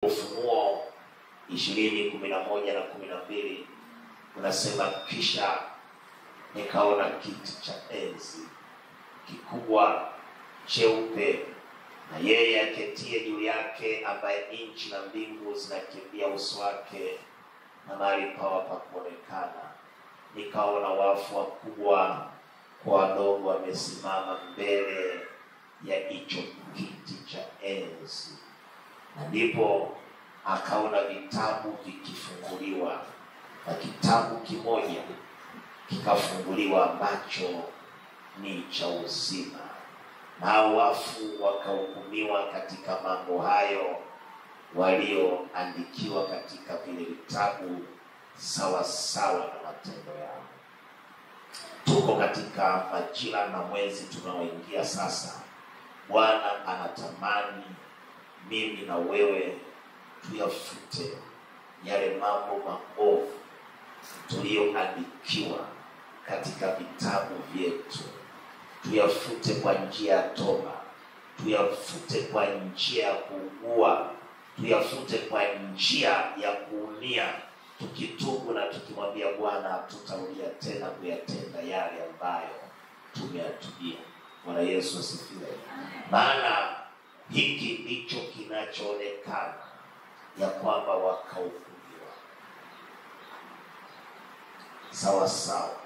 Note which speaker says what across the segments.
Speaker 1: Ufunuo 20:11 na 12 unasema, kisha nikaona kiti cha enzi kikubwa cheupe, na yeye aketie juu yake, ambaye nchi na mbingu zinakimbia uso wake, na mahali pawa pa kuonekana. Nikaona wafu wakubwa kwa wadogo wamesimama mbele ya hicho kiti cha enzi. Na ndipo akaona vitabu vikifunguliwa, na kitabu kimoja kikafunguliwa ambacho ni cha uzima. Nao wafu wakahukumiwa katika mambo hayo walioandikiwa katika vile vitabu, sawa sawa na matendo yao. Tuko katika majira na mwezi tunaoingia sasa. Bwana anatamani mimi na wewe tuyafute yale mambo maovu tuliyoandikiwa katika vitabu vyetu. Tuyafute kwa njia ya toba, tuyafute kwa njia ya kuugua, tuyafute kwa njia ya kuumia, tukitubu na tukimwambia Bwana tutarudia tena kuyatenda yale ambayo tumeyatubia. Bwana Yesu asifiwe. Maana hiki ndicho kinachoonekana, ya kwamba wakahukumiwa sawa sawa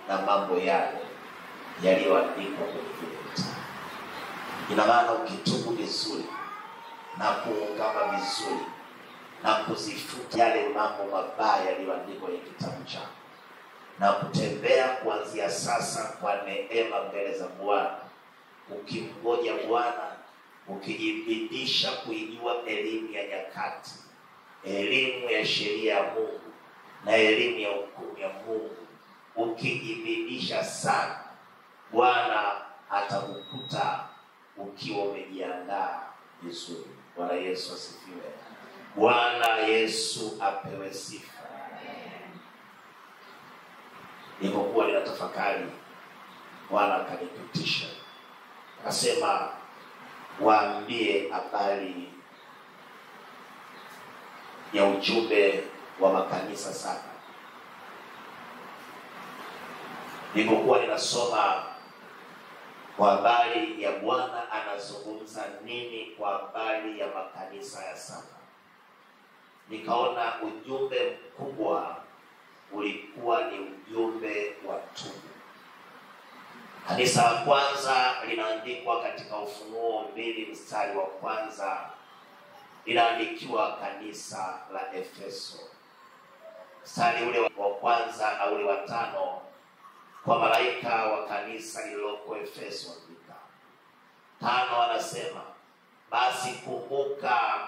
Speaker 1: na mambo yale yaliyoandikwa kwenye vitabu. Ina maana ukitubu vizuri na kuungama vizuri na kuzifuta yale mambo mabaya yaliyoandikwa kwenye kitabu chako, na kutembea kuanzia sasa kwa neema mbele za Bwana, ukimgoja Bwana, ukijibidisha kuijua elimu ya nyakati, elimu ya sheria ya Mungu na elimu ya hukumu ya Mungu, ukijibidisha sana, Bwana atakukuta ukiwa umejiandaa vizuri. Bwana Yesu asifiwe. Bwana Yesu apewe sifa. Nilipokuwa ninatafakari, Bwana akanipitisha, akasema waambie habari ya ujumbe wa makanisa saba. Nilipokuwa ninasoma kwa habari ya Bwana anazungumza nini kwa habari ya makanisa ya saba, nikaona ujumbe mkubwa ulikuwa ni ujumbe wa tubu. Kanisa la kwanza linaandikwa katika Ufunuo 2:1, linaandikiwa kanisa la Efeso. Mstari ule wa kwanza na ule wa 5, kwa malaika wa kanisa lililoko Efeso andika. 5 anasema, basi kumbuka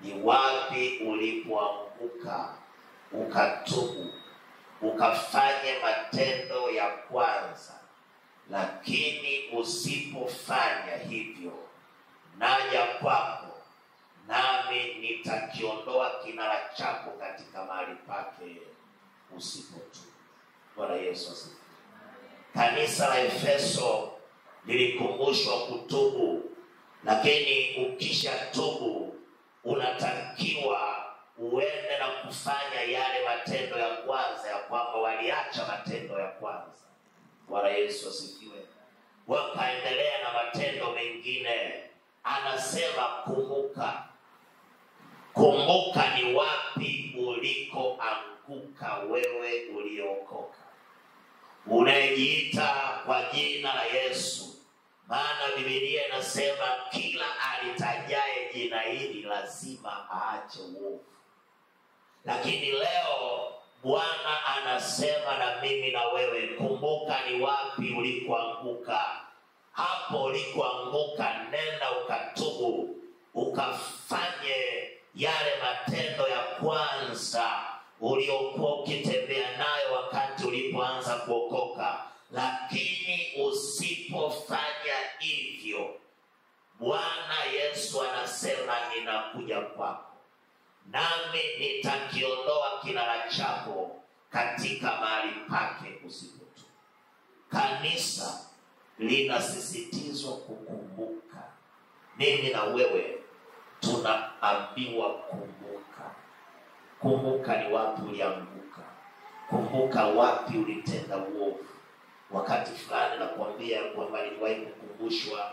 Speaker 1: ni wapi ulipoanguka, ukatubu, ukafanye matendo ya kwanza. Lakini usipofanya hivyo, naja kwako, nami nitakiondoa kinara chako katika mahali pake usipotubu. Bwana Yesu asifiwe. Kanisa la Efeso lilikumbushwa kutubu, lakini ukisha tubu unatakiwa uende na kufanya yale matendo ya kwanza, ya kwamba waliacha matendo ya kwanza. Bwana Yesu asifiwe. Wakaendelea na matendo mengine. Anasema kumbuka. Kumbuka ni wapi ulikoanguka wewe uliokoka, unayejiita kwa jina la Yesu. Maana Biblia inasema kila alitajaye jina hili lazima aache uovu. Lakini leo Bwana anasema na mimi na wewe, kumbuka ni wapi ulikoanguka. Hapo ulikoanguka, nenda ukatubu, ukafanye yale matendo ya kwanza uliokuwa ukitembea nayo wakati ulipoanza kuokoka. Lakini usipofanya hivyo, Bwana Yesu anasema ninakuja kwako, nami nitakiondoa kinara chako katika mahali pake usipotubu. Kanisa linasisitizwa kukumbuka. Mimi na wewe tunaambiwa kumbuka. Kumbuka ni wapi ulianguka. Kumbuka wapi ulitenda uovu. Wakati fulani nakwambia kwamba niliwahi kukumbushwa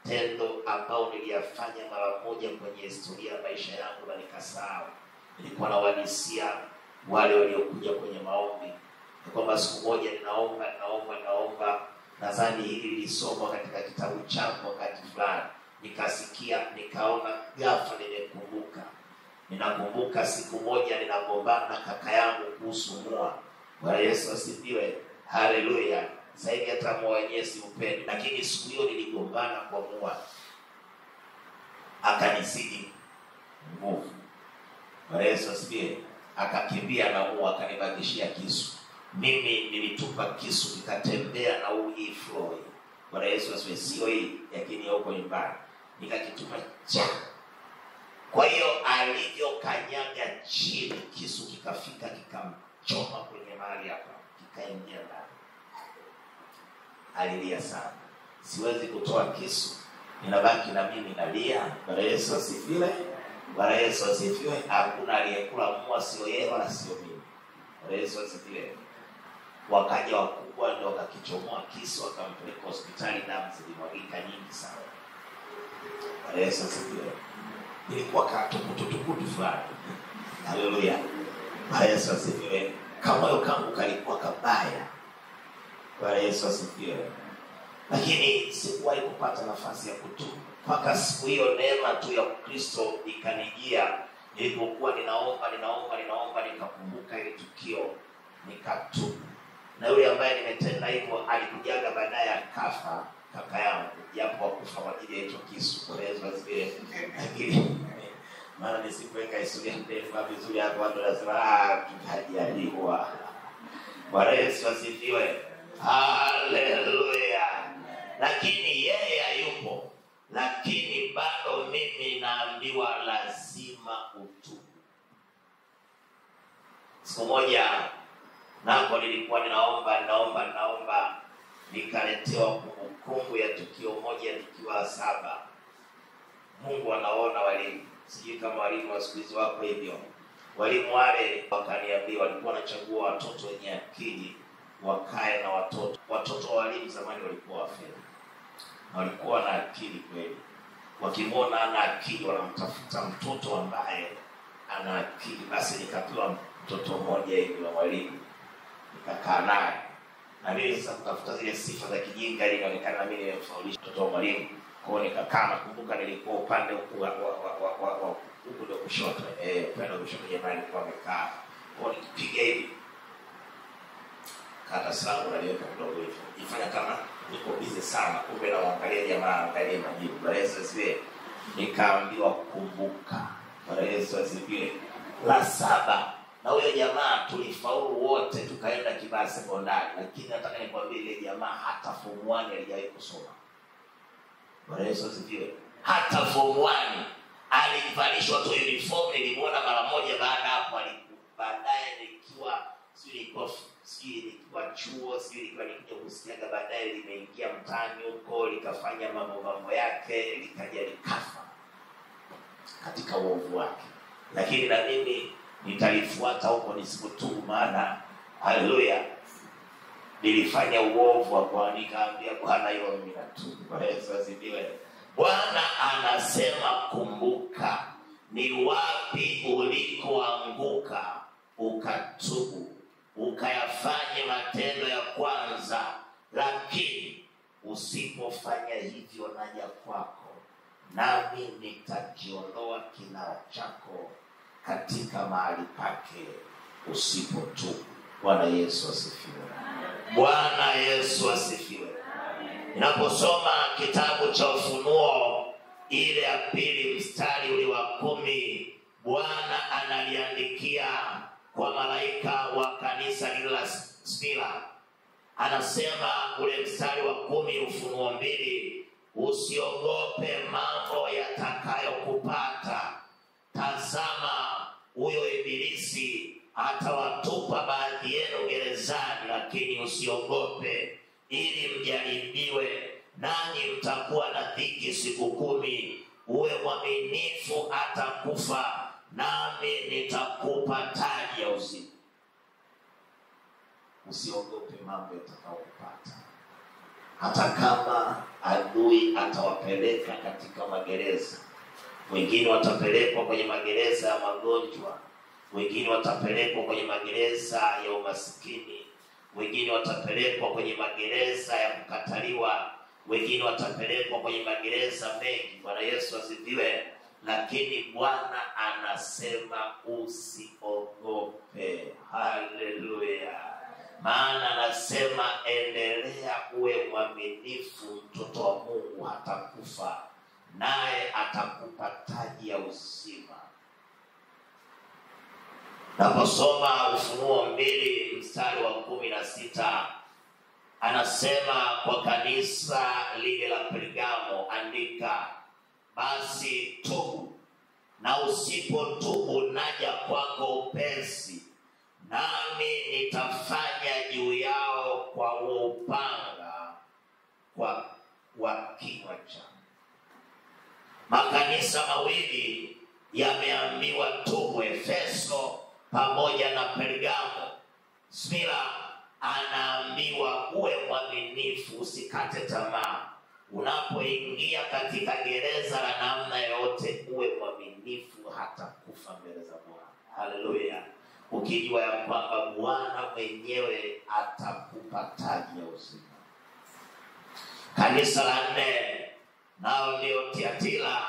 Speaker 1: tendo ambao niliyafanya mara moja kwenye historia ya maisha yangu na nikasahau. Nilikuwa na wadisia wale waliokuja kwenye maombi kwamba siku moja ninaomba, nadhani hili lilisomwa katika kitabu changu wakati fulani. Nikasikia, nikaona ghafla nimekumbuka. Ninakumbuka siku moja ninagombana na kaka yangu kuhusu mua. Bwana Yesu asifiwe. Haleluya. Zaidi hata mua wenyewe siupendi, lakini siku hiyo niligombana kwa mua. Akanizidi nguvu. Bwana Yesu asifiwe. Akakimbia na mua, akanibakishia kisu. Mimi nilitupa kisu nikatembea na hii floor. Bwana Yesu asifiwe. Sio hii lakini huko nyumbani. Nikakitupa cha. Kwa hiyo alivyokanyaga chini kisu kikafika kikamchoma kwenye mahali hapa, kikaingia ndani. Alilia sana. Siwezi kutoa kisu. Ninabaki na mimi nalia. Bwana Yesu asifiwe. Bwana Yesu asifiwe. Hakuna aliyekula mua, sio yeye wala sio mimi. Bwana Yesu asifiwe. Wakaja wakubwa ndio wakakichomoa kisu, wakampeleka hospitali, damu zilimwagika nyingi sana. Bwana Yesu asifiwe. Nilikuwa katukutu fulani. Haleluya. Bwana Yesu asifiwe. Kamoyo kangu kalikuwa kabaya. Bwana Yesu asifiwe. Lakini sikuwahi kupata nafasi ya kutubu. Mpaka siku hiyo neema tu ya Kristo ikanijia. Nilipokuwa ninaomba nikakumbuka ile tukio, nikatubu. Na yule ambaye nimetenda hivyo alikujaga baadaye akafa, kaka yangu, japo akufa kwa ajili ya hicho kisu. Bwana Yesu asifiwe. Lakini maana nisipoweka historia ndefu vizuri hapo watu wanasema tunajaliwa. Bwana Yesu asifiwe. Haleluya. Lakini yeye hayupo. Lakini bado mimi naambiwa lazima utubu. Siku moja nako nilikuwa ninaomba nikaletewa kumbukumbu ya tukio moja nikiwa 7. Mungu anaona walimu. Sijui kama walimu wa siku hizi wako hivyo. Walimu wale wakaniambia walikuwa wanachagua watoto wenye akili wakae na watoto. Watoto wa walimu zamani walikuwa wafeli. Walikuwa na akili kweli. Wakimwona ana akili wanamtafuta mtoto ambaye ana akili. Basi nikapewa mtoto mmoja hivi wa walimu. Nikakaa naye. Na mimi sasa kutafuta zile sifa za kijinga ili nionekane mimi nimemfaulisha mtoto wa mwalimu. Kwa hiyo nikakaa, nakumbuka nilikuwa upande huko ndio kushoto. Upande kushoto jamani kwa amekaa. Kwa hiyo nikipiga hivi kata sangu naliweka kidogo hivi. Ifanya kama niko busy sana, kumbe naangalia jamaa angalia majibu. Bwana Yesu asifiwe. Nikaambiwa kumbuka. Bwana Yesu asifiwe. La 7. Na huyo jamaa tulifaulu wote tukaenda Kibaha Sekondari, lakini nataka nikwambie ile jamaa hata form 1 alijawahi kusoma. Bwana Yesu asifiwe. Hata form 1 alivalishwa tu uniform, nilimuona mara moja baada hapo baadaye nikiwa chuo, nilikuwa nikija kusikiaga baadaye limeingia mtaani huko likafanya mambo yake, likaja likafa katika uovu wake. Lakini na mimi nitalifuata huko nisipotubu, maana haleluya nilifanya uovu wa nikaambia Bwana hiyo mimi natubu. Bwana Yesu asifiwe. Bwana anasema kumbuka. Ni wapi ulikoanguka ukatubu, ukayafanye matendo ya kwanza. Lakini usipofanya hivyo naja kwako, nami nitakiondoa kinara chako katika mahali pake usipotubu. Bwana Yesu asifiwe. Bwana Yesu asifiwe. Ninaposoma kitabu cha Ufunuo ile ya 2 mstari ule wa 10, Bwana analiandikia kwa malaika wa kanisa la Smyrna. Anasema ule mstari wa 10 Ufunuo 2, usiogope mambo yatakayokupata. Tazama huyo ibilisi atawatupa baadhi yenu gerezani, lakini usiogope, ili mjaribiwe, nanyi mtakuwa na dhiki siku 10. uwe mwaminifu atakufa, nami nitakupa taji ya uzima. Usiogope mambo yatakayokupata. Hata kama adui atawapeleka katika magereza, wengine watapelekwa kwenye magereza ya magonjwa, wengine watapelekwa kwenye magereza ya umasikini, wengine watapelekwa kwenye magereza ya kukataliwa, wengine watapelekwa kwenye magereza mengi. Bwana Yesu asifiwe. Lakini Bwana anasema usiogope. Haleluya. Maana anasema endelea uwe mwaminifu, mtoto wa Mungu hatakufa, naye atakupa taji ya uzima. Naposoma Ufunuo 2 mstari wa 16, anasema kwa kanisa lile la Pergamo andika, basi tubu, na usipotubu naja kwako upesi, nami nitafanya juu yao kwa upanga wa kinywa changu. Makanisa mawili yameambiwa tubu, Efeso pamoja na Pergamo. Smila anaambiwa uwe mwaminifu, usikate tamaa. Unapoingia katika gereza la namna yote, uwe mwaminifu hata kufa mbele za Bwana. Haleluya. Ukijua ya kwamba Bwana mwenyewe atakupa taji ya uzima. Kanisa la 4 nao ndio Tiatira.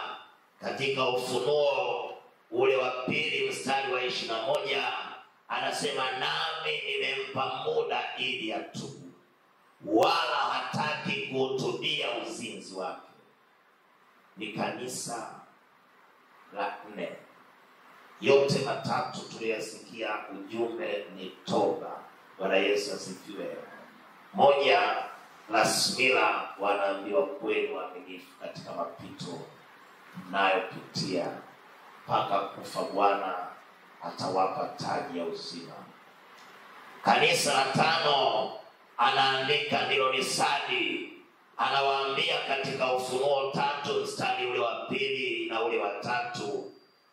Speaker 1: Katika Ufunuo ule wa 2 mstari wa 21 anasema, nami nimempa muda ili atubu, wala hataki kuhutubia uzinzi wake. Ni kanisa la 4. Yote matatu tuliyasikia, ujumbe ni toba. Bwana Yesu asifiwe. Moja la Smila wanaambiwa kweli waaminifu katika mapito mnayopitia mpaka kufa, Bwana atawapa taji ya uzima. Kanisa la 5 anaandika ndilo ni Sardi. Anawaambia katika Ufunuo 3 mstari ule wa 2 na ule wa 3,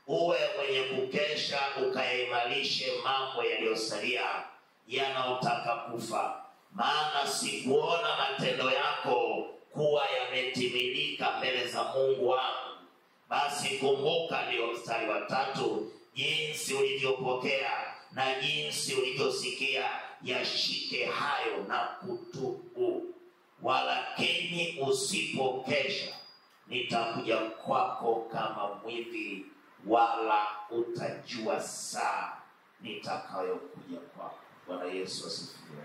Speaker 1: uwe mwenye kukesha, ukayaimarishe mambo yaliyosalia yanaotaka kufa, maana sikuona matendo yako kuwa yametimilika mbele za Mungu wangu. Basi kumbuka, ndio mstari wa 3, jinsi ulivyopokea na jinsi ulivyosikia, yashike hayo na kutubu. Walakini usipokesha, nitakuja kwako kama mwivi, wala utajua saa nitakayokuja kwako. Bwana Yesu asifiwe.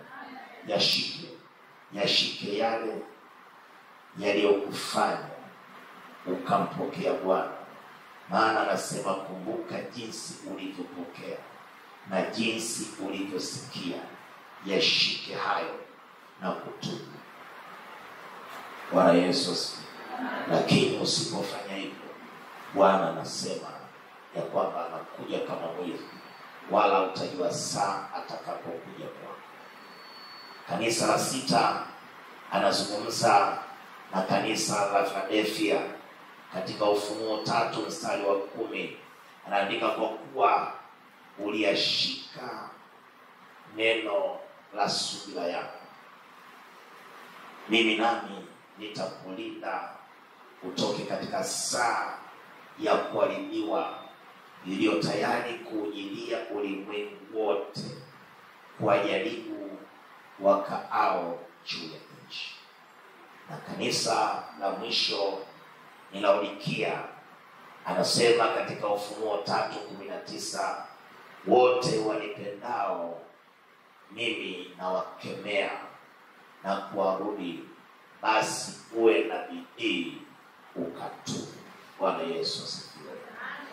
Speaker 1: Yashike yale yaliyokufanya ukampokea Bwana. Maana anasema kumbuka jinsi ulivyopokea na jinsi ulivyosikia, yashike hayo na kutubu. Bwana Yesu asifiwe. Lakini usipofanya hivyo, Bwana anasema ya kwamba anakuja kama mwizi, wala utajua saa atakapokuja kwako. Kanisa la 6 anazungumza na kanisa la Philadelphia. Katika Ufunuo 3 mstari wa 10 anaandika, kwa kuwa uliyashika neno la subira yako, mimi nami nitakulinda utoke katika saa ya kuharibiwa iliyo tayari kuujilia ulimwengu wote, kuwajaribu wakaao juu ya nchi. Na kanisa la mwisho ni Laodikia. Anasema katika Ufunuo 3:19, wote wanipendao mimi na wakemea na kuwarudi, basi uwe na bidii ukatubu. Bwana Yesu asifiwe.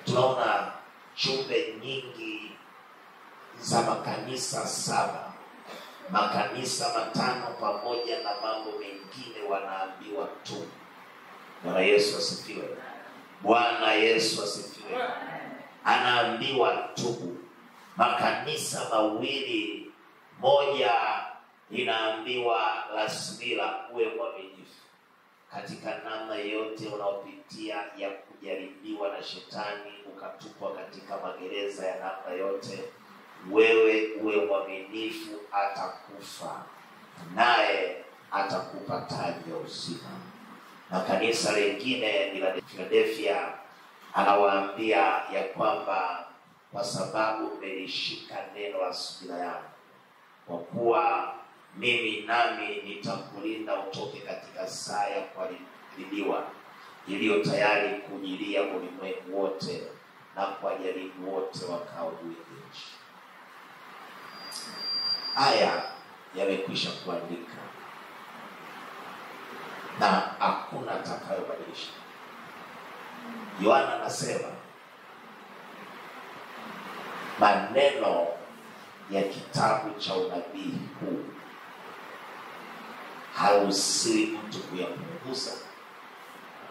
Speaker 1: Tunaona jumbe nyingi za makanisa 7, makanisa 5 pamoja na mambo mengine wanaambiwa tu. Bwana Yesu asifiwe. Bwana Yesu asifiwe. Anaambiwa tubu. Makanisa mawili, moja linaambiwa la Smila uwe mwaminifu. katika namna yote unaopitia ya kujaribiwa na shetani, ukatupwa katika magereza ya namna yote, wewe uwe mwaminifu, atakufa naye atakupa taji ya uzima. Na kanisa lingine ni la Philadelphia, anawaambia ya kwamba kwa sababu umelishika neno la subira yangu, kwa kuwa mimi nami nitakulinda utoke katika saa ya kuharibiwa iliyo tayari kujilia ulimwengu wote na kuwajaribu wote wakao juu ya nchi. Haya yamekwisha kuandika na hakuna atakayobadilisha. Yohana anasema maneno ya kitabu cha unabii huu haruhusiwi mtu kuyapunguza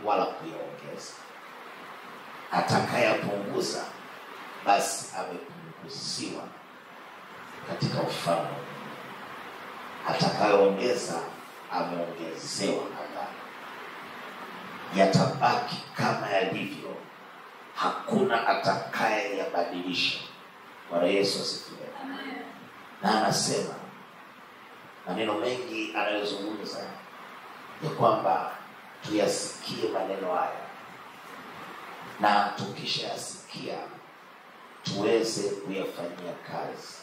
Speaker 1: wala kuyaongeza. Atakayapunguza basi amepunguziwa katika ufalme, atakayeongeza ameongezewa adhabu. Yatabaki kama yalivyo, hakuna atakaye yabadilisha. Bwana Yesu asifiwe. Na anasema maneno mengi anayozungumza ya kwamba tuyasikie maneno haya, na tukisha yasikia tuweze kuyafanyia kazi.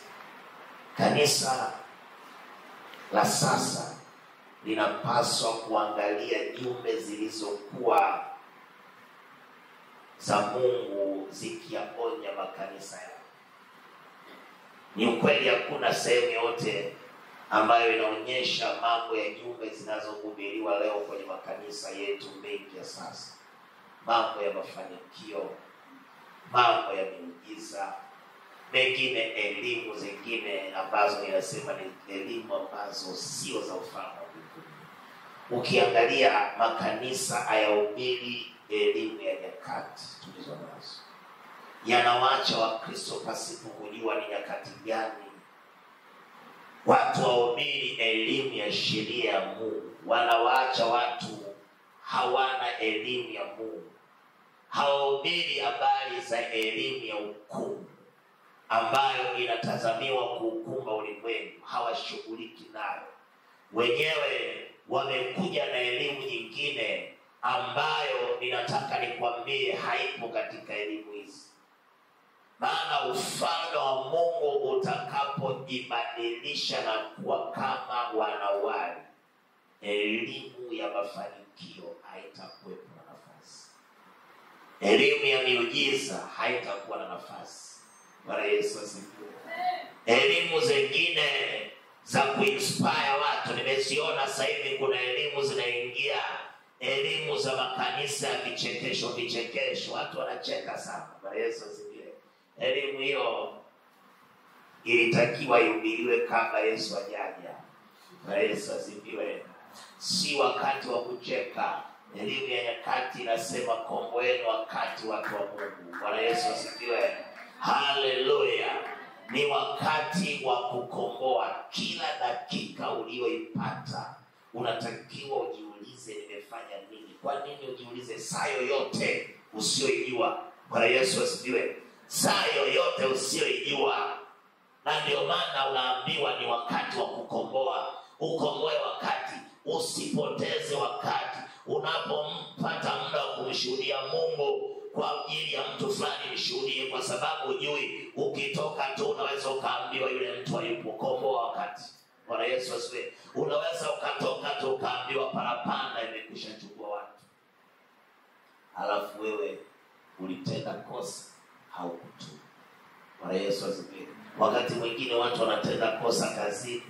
Speaker 1: Kanisa la sasa linapaswa kuangalia jumbe zilizokuwa za Mungu zikiyaonya makanisa yao. Ni ukweli hakuna sehemu yote ambayo inaonyesha mambo ya jumbe zinazohubiriwa leo kwenye makanisa yetu mengi ya sasa. Mambo ya mafanikio, mambo ya miujiza, mengine elimu zingine ambazo ninasema ni elimu ambazo sio za ufalme wa mbinguni. Ukiangalia makanisa hayahubiri elimu ya nyakati tulizo nazo. Yanawaacha Wakristo pasipo kujua ni nyakati gani. Watu wahubiri elimu ya sheria ya Mungu, wanawaacha watu hawana elimu ya Mungu. Hawahubiri habari za elimu ya hukumu ambayo inatazamiwa kuhukumu ulimwengu, hawashughuliki nayo. Wenyewe wamekuja na elimu nyingine ambayo ninataka nikwambie haipo katika elimu hizi. Maana ufalme wa Mungu utakapojibadilisha na kuwa kama wanawali, elimu ya mafanikio haitakuwepo na nafasi. Elimu ya miujiza haitakuwa na nafasi. Bwana Yesu asifiwe. Elimu zingine za kuinspire watu nimeziona sasa hivi. Kuna elimu zinaingia, elimu za makanisa ya vichekesho, watu wanacheka sana. Bwana Yesu asifiwe. Elimu hiyo ilitakiwa ihubiriwe kabla Yesu ajaja. Bwana Yesu asifiwe. Si wakati wa kucheka. Elimu ya nyakati inasema komboeni wakati watu wa Mungu. Bwana Yesu asifiwe. Haleluya. Ni wakati wa kukomboa. Kila dakika uliyoipata unatakiwa ujiulize, nimefanya nini? Kwa nini ujiulize saa yoyote usiyoijua? Bwana Yesu asifiwe. Saa yoyote usiyoijua. Na ndio maana unaambiwa ni wakati wa kukomboa. Ukomboe wakati, usipoteze wakati. Unapompata muda wa kumshuhudia Mungu kwa ajili ya mtu fulani, mshuhudie, kwa sababu hujui ukitoka tu unaweza ukaambiwa yule mtu hayupo. Komboa wakati. Bwana Yesu asifiwe. Unaweza ukatoka tu ukaambiwa parapanda imekwisha chukua watu. Alafu wewe ulitenda kosa haukutubu. Bwana Yesu asifiwe. Wakati mwingine watu wanatenda kosa kazini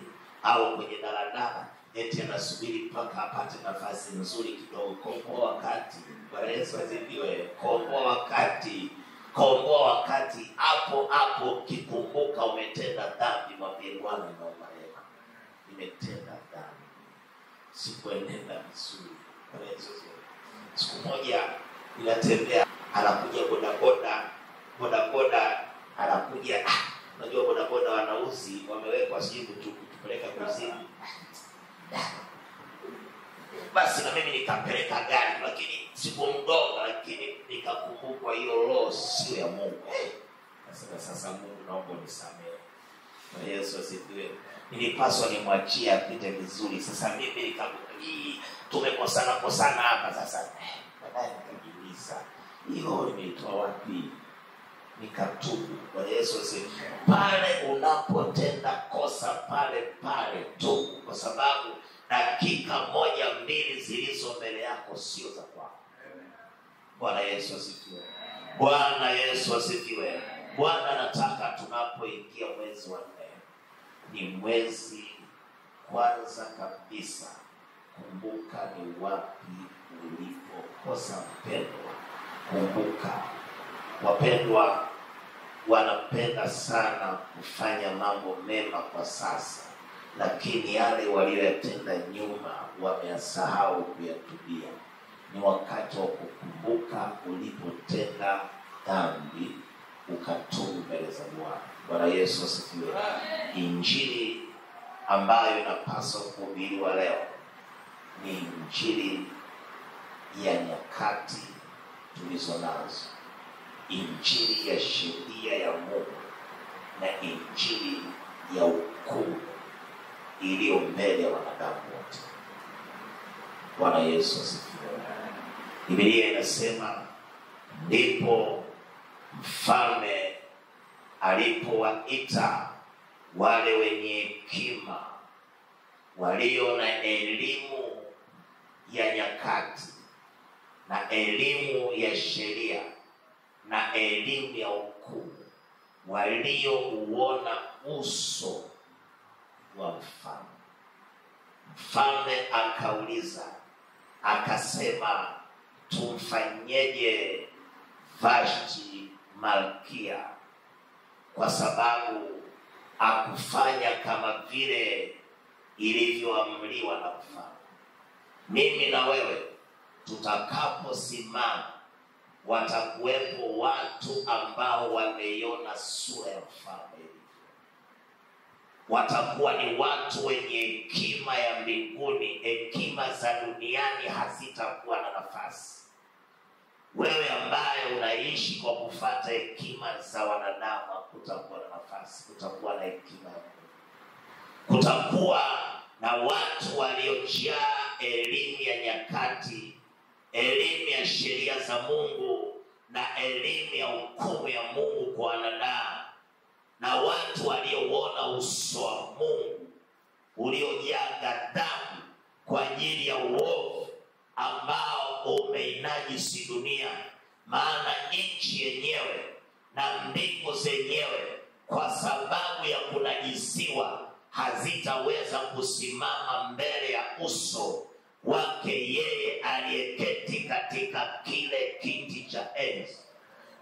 Speaker 1: au kwenye daladala, eti anasubiri mpaka apate nafasi nzuri kidogo. Komboa wakati. Bwana Yesu asifiwe. Komboa wakati. Komboa wakati. Hapo kikumbuka umetenda dhambi, mwambie Bwana naomba rehema. Nimetenda dhambi. Sikuenenda vizuri. Bwana Yesu asifiwe. Siku moja ninatembea, anakuja bodaboda anakuja. Unajua bodaboda wanauzi wamewekwa sijui kutupeleka kuzimu. Basi basi na mimi nikapeleka gari, lakini sikumgonga, lakini nikakumbuka hiyo roho sio ya Mungu. Sasa Mungu naomba unisamehe. Na Yesu asifiwe. Nilipaswa nimwachie apite vizuri. Sasa mimi tumekosana hapa sasa. Baadaye nikajiuliza, hiyo nimetoa wapi? Nikatubu. Kwa Yesu asifiwe. Pale unapotenda kosa pale tu, kwa sababu dakika 1-2 zilizo mbele yako sio za kwako. Bwana Yesu asifiwe. Bwana Yesu asifiwe. Bwana anataka tunapoingia mwezi wa 4, ni mwezi kwanza kabisa, kumbuka ni wapi ulipokosa mpendwa. Kumbuka, wapendwa wanapenda sana kufanya mambo mema kwa sasa, lakini yale waliyotenda nyuma wameyasahau kuyatubia. Ni wakati wa kukumbuka ulipotenda dhambi ukatubu mbele za Bwana. Bwana Yesu asifiwe. Injili ambayo inapaswa kuhubiriwa leo ni injili ya nyakati tulizo nazo, injili ya sheria ya Mungu na injili ya hukumu iliyo mbele ya wanadamu wote. Bwana Yesu asifiwe. Biblia inasema ndipo mfalme alipowaita wale wenye hekima walio na elimu ya nyakati na elimu ya sheria na elimu ya hukumu, waliouona uso wa mfalme. Mfalme akauliza, akasema, tumfanyeje Vashti malkia, kwa sababu akufanya kama vile ilivyoamriwa na mfalme. Mimi na wewe tutakaposimama, watakuwepo watu ambao wameiona sura ya mfalme. Watakuwa ni watu wenye hekima ya mbinguni. Hekima za duniani hazitakuwa na nafasi. Wewe ambaye unaishi kwa kufuata hekima za wanadamu, kutakuwa na nafasi. Kutakuwa na hekima ya Mungu. Kutakuwa na watu waliojaa elimu ya nyakati, elimu ya sheria za Mungu na elimu ya hukumu ya Mungu kwa wanadamu, na watu waliouona uso wa Mungu uliojaa ghadhabu kwa ajili ya uovu ambao umeinajisi dunia. Maana nchi yenyewe na mbingu zenyewe kwa sababu ya kunajisiwa hazitaweza kusimama mbele ya uso wake yeye aliyeketi katika kile kiti cha enzi.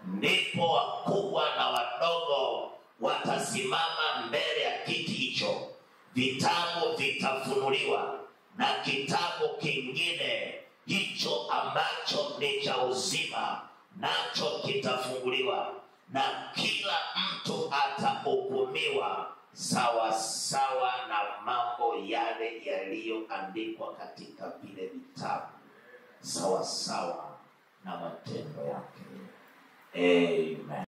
Speaker 1: Ndipo wakubwa na wadogo watasimama mbele ya kiti hicho. Vitabu vitafunuliwa, na kitabu kingine hicho ambacho ni cha uzima nacho kitafunguliwa, na kila mtu atahukumiwa sawa sawa na mambo yale yaliyoandikwa katika vile vitabu, sawa sawa na matendo yake. Amen.